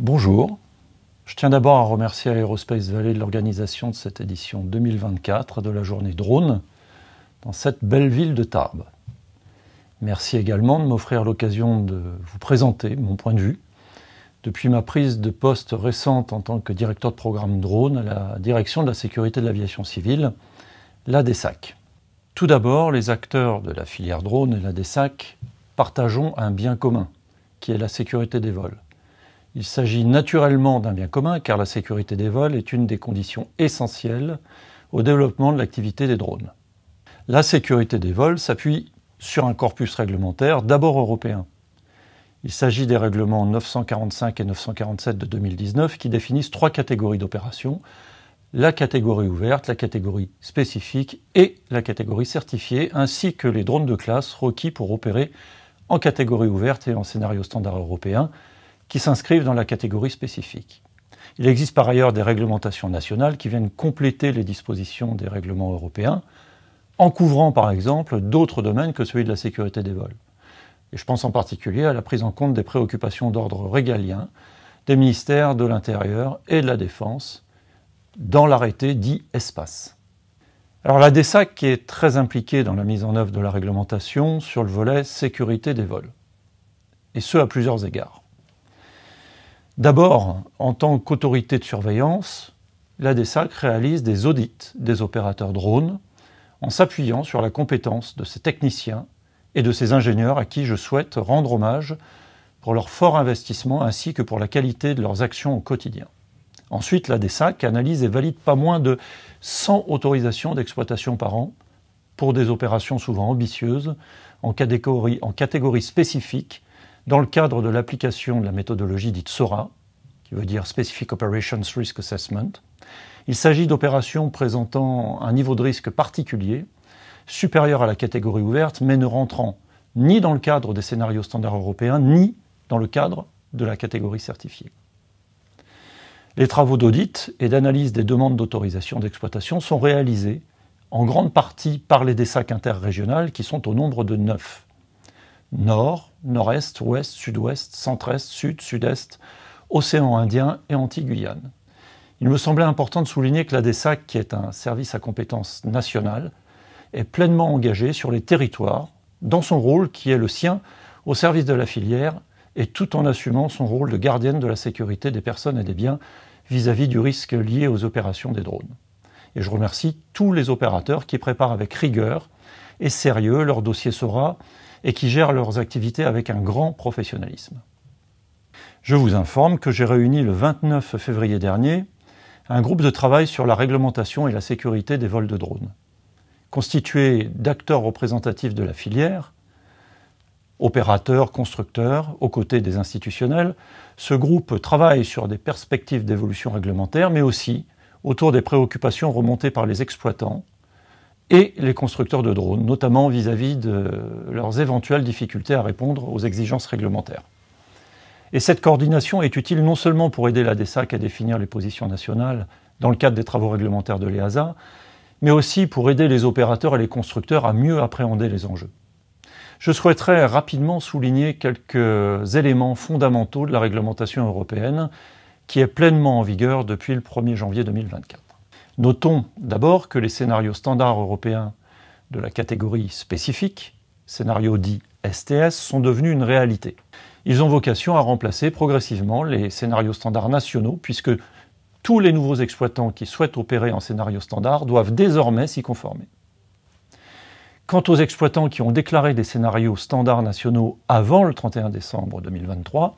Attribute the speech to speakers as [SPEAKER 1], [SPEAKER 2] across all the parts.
[SPEAKER 1] Bonjour, je tiens d'abord à remercier Aerospace Valley de l'organisation de cette édition 2024 de la journée drone dans cette belle ville de Tarbes. Merci également de m'offrir l'occasion de vous présenter mon point de vue depuis ma prise de poste récente en tant que directeur de programme drone à la direction de la sécurité de l'aviation civile, la DSAC. Tout d'abord, les acteurs de la filière drone et la DSAC partageons un bien commun, qui est la sécurité des vols. Il s'agit naturellement d'un bien commun car la sécurité des vols est une des conditions essentielles au développement de l'activité des drones. La sécurité des vols s'appuie sur un corpus réglementaire d'abord européen. Il s'agit des règlements 945 et 947 de 2019 qui définissent trois catégories d'opérations: la catégorie ouverte, la catégorie spécifique et la catégorie certifiée, ainsi que les drones de classe requis pour opérer en catégorie ouverte et en scénario standard européen, qui s'inscrivent dans la catégorie spécifique. Il existe par ailleurs des réglementations nationales qui viennent compléter les dispositions des règlements européens, en couvrant par exemple d'autres domaines que celui de la sécurité des vols. Et je pense en particulier à la prise en compte des préoccupations d'ordre régalien des ministères de l'Intérieur et de la Défense dans l'arrêté dit Espace. Alors la DSAC est très impliquée dans la mise en œuvre de la réglementation sur le volet sécurité des vols, et ce à plusieurs égards. D'abord, en tant qu'autorité de surveillance, la DSAC réalise des audits des opérateurs drones en s'appuyant sur la compétence de ses techniciens et de ses ingénieurs à qui je souhaite rendre hommage pour leur fort investissement ainsi que pour la qualité de leurs actions au quotidien. Ensuite, la DSAC analyse et valide pas moins de 100 autorisations d'exploitation par an pour des opérations souvent ambitieuses en catégorie spécifique dans le cadre de l'application de la méthodologie dite SORA, qui veut dire Specific Operations Risk Assessment. Il s'agit d'opérations présentant un niveau de risque particulier, supérieur à la catégorie ouverte, mais ne rentrant ni dans le cadre des scénarios standards européens, ni dans le cadre de la catégorie certifiée. Les travaux d'audit et d'analyse des demandes d'autorisation d'exploitation sont réalisés en grande partie par les DSAC interrégionales qui sont au nombre de 9. Nord, Nord-Est, Ouest, Sud-Ouest, Centre-Est, Sud, Sud-Est, Océan Indien et Antilles-Guyane. Il me semblait important de souligner que la DSAC, qui est un service à compétence nationale, est pleinement engagée sur les territoires, dans son rôle qui est le sien au service de la filière, et tout en assumant son rôle de gardienne de la sécurité des personnes et des biens vis-à-vis du risque lié aux opérations des drones. Et je remercie tous les opérateurs qui préparent avec rigueur et sérieux leur dossier SORA, et qui gèrent leurs activités avec un grand professionnalisme. Je vous informe que j'ai réuni le 29 février dernier un groupe de travail sur la réglementation et la sécurité des vols de drones. Constitué d'acteurs représentatifs de la filière, opérateurs, constructeurs, aux côtés des institutionnels, ce groupe travaille sur des perspectives d'évolution réglementaire, mais aussi autour des préoccupations remontées par les exploitants et les constructeurs de drones, notamment vis-à-vis de leurs éventuelles difficultés à répondre aux exigences réglementaires. Et cette coordination est utile non seulement pour aider la DSAC à définir les positions nationales dans le cadre des travaux réglementaires de l'EASA, mais aussi pour aider les opérateurs et les constructeurs à mieux appréhender les enjeux. Je souhaiterais rapidement souligner quelques éléments fondamentaux de la réglementation européenne qui est pleinement en vigueur depuis le 1er janvier 2024. Notons d'abord que les scénarios standards européens de la catégorie spécifique, scénarios dits STS, sont devenus une réalité. Ils ont vocation à remplacer progressivement les scénarios standards nationaux, puisque tous les nouveaux exploitants qui souhaitent opérer en scénario standard doivent désormais s'y conformer. Quant aux exploitants qui ont déclaré des scénarios standards nationaux avant le 31 décembre 2023,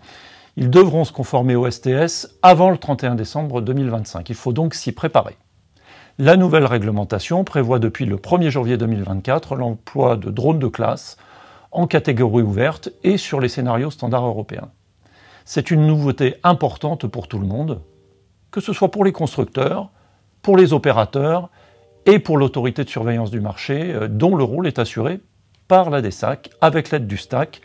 [SPEAKER 1] ils devront se conformer au STS avant le 31 décembre 2025. Il faut donc s'y préparer. La nouvelle réglementation prévoit depuis le 1er janvier 2024 l'emploi de drones de classe en catégorie ouverte et sur les scénarios standards européens. C'est une nouveauté importante pour tout le monde, que ce soit pour les constructeurs, pour les opérateurs et pour l'autorité de surveillance du marché, dont le rôle est assuré par la DSAC avec l'aide du STAC,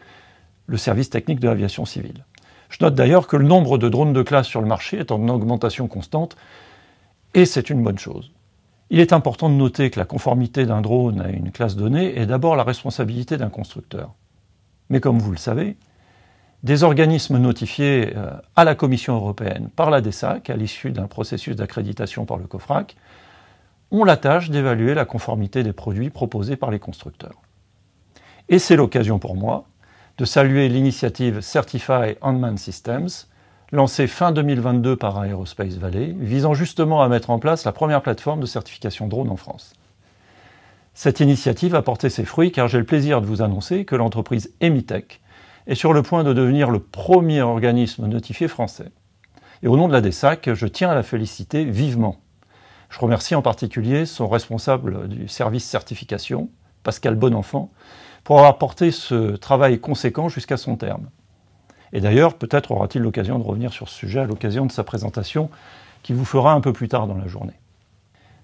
[SPEAKER 1] le service technique de l'aviation civile. Je note d'ailleurs que le nombre de drones de classe sur le marché est en augmentation constante et c'est une bonne chose. Il est important de noter que la conformité d'un drone à une classe donnée est d'abord la responsabilité d'un constructeur. Mais comme vous le savez, Des organismes notifiés à la Commission européenne par la DESAC, à l'issue d'un processus d'accréditation par le COFRAC, ont la tâche d'évaluer la conformité des produits proposés par les constructeurs. Et c'est l'occasion pour moi de saluer l'initiative Certify Unmanned Systems, lancée fin 2022 par Aerospace Valley, visant justement à mettre en place la première plateforme de certification drone en France. Cette initiative a porté ses fruits car j'ai le plaisir de vous annoncer que l'entreprise Emitech est sur le point de devenir le premier organisme notifié français. Et au nom de la DESAC, je tiens à la féliciter vivement. Je remercie en particulier son responsable du service certification, Pascal Bonenfant, pour avoir porté ce travail conséquent jusqu'à son terme. Et d'ailleurs, peut-être aura-t-il l'occasion de revenir sur ce sujet à l'occasion de sa présentation qui vous fera un peu plus tard dans la journée.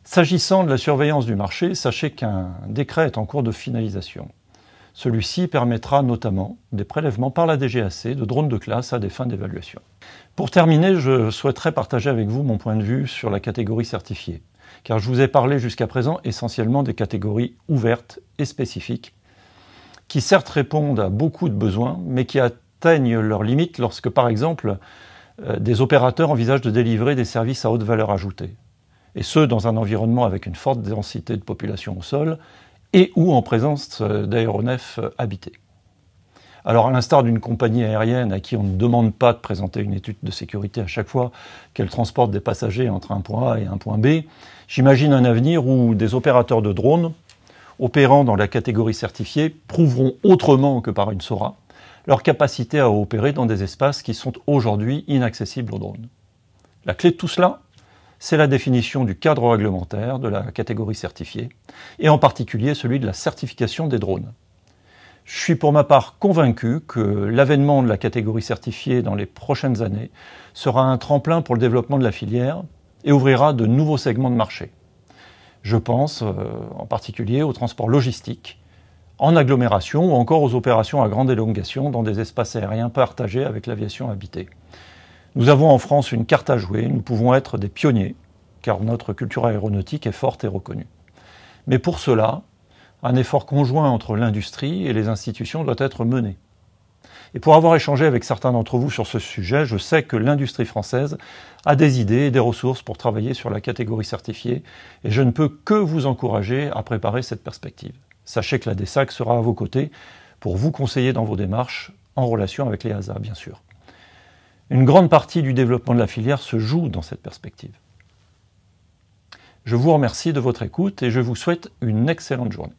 [SPEAKER 1] S'agissant de la surveillance du marché, sachez qu'un décret est en cours de finalisation. Celui-ci permettra notamment des prélèvements par la DGAC de drones de classe à des fins d'évaluation. Pour terminer, je souhaiterais partager avec vous mon point de vue sur la catégorie certifiée, car je vous ai parlé jusqu'à présent essentiellement des catégories ouvertes et spécifiques, qui certes répondent à beaucoup de besoins, mais qui atteignent leurs limites lorsque, par exemple, des opérateurs envisagent de délivrer des services à haute valeur ajoutée, et ce, dans un environnement avec une forte densité de population au sol, et ou en présence d'aéronefs habités. Alors, à l'instar d'une compagnie aérienne à qui on ne demande pas de présenter une étude de sécurité à chaque fois qu'elle transporte des passagers entre un point A et un point B, j'imagine un avenir où des opérateurs de drones, opérant dans la catégorie certifiée, prouveront autrement que par une SORA leur capacité à opérer dans des espaces qui sont aujourd'hui inaccessibles aux drones. La clé de tout cela, c'est la définition du cadre réglementaire de la catégorie certifiée, et en particulier celui de la certification des drones. Je suis pour ma part convaincu que l'avènement de la catégorie certifiée dans les prochaines années sera un tremplin pour le développement de la filière et ouvrira de nouveaux segments de marché. Je pense en particulier au transport logistique, en agglomération ou encore aux opérations à grande élongation dans des espaces aériens partagés avec l'aviation habitée. Nous avons en France une carte à jouer, nous pouvons être des pionniers, car notre culture aéronautique est forte et reconnue. Mais pour cela, un effort conjoint entre l'industrie et les institutions doit être mené. Et pour avoir échangé avec certains d'entre vous sur ce sujet, je sais que l'industrie française a des idées et des ressources pour travailler sur la catégorie certifiée, et je ne peux que vous encourager à préparer cette perspective. Sachez que la DESAC sera à vos côtés pour vous conseiller dans vos démarches, en relation avec les EASA, bien sûr. Une grande partie du développement de la filière se joue dans cette perspective. Je vous remercie de votre écoute et je vous souhaite une excellente journée.